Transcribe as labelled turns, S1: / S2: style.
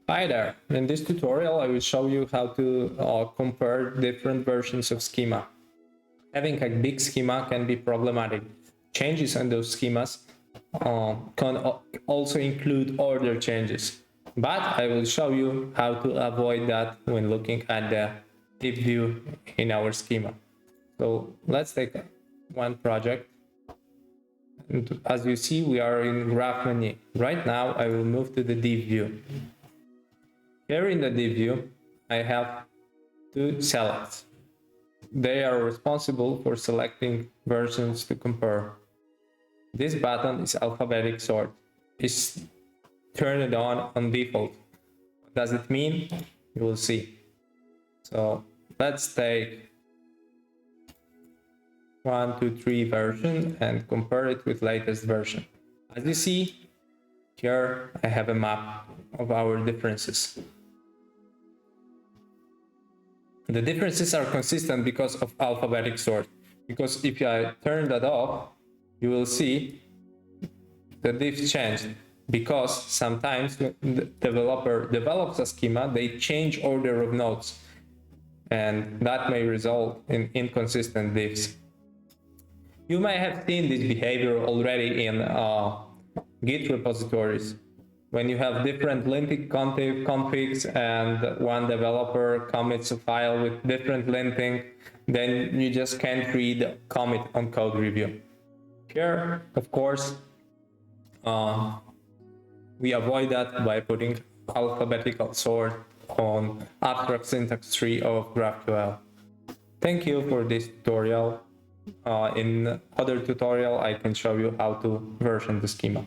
S1: Hi there. In this tutorial, I will show you how to compare different versions of schema. Having a big schema can be problematic. Changes in those schemas can also include order changes. But I will show you how to avoid that when looking at the div view in our schema. So let's take one project. And as you see, we are in graph menu. Right now, I will move to the div view. Here in the div view, I have two selects. They are responsible for selecting versions to compare. This button is alphabetic sort. It's turned on default. What does it mean? You will see. So let's take 1, 2, 3 version and compare it with latest version. As you see, here I have a map of our differences. The differences are consistent because of alphabetic sort. Because if I turn that off, you will see the diff changed. Because sometimes the developer develops a schema, they change order of nodes, and that may result in inconsistent diffs. You may have seen this behavior already in Git repositories. When you have different linting configs and one developer commits a file with different linting, then you just can't read commit on code review. Here, of course, we avoid that by putting alphabetical sort on abstract syntax tree of GraphQL. Thank you for this tutorial. In other tutorial, I can show you how to version the schema.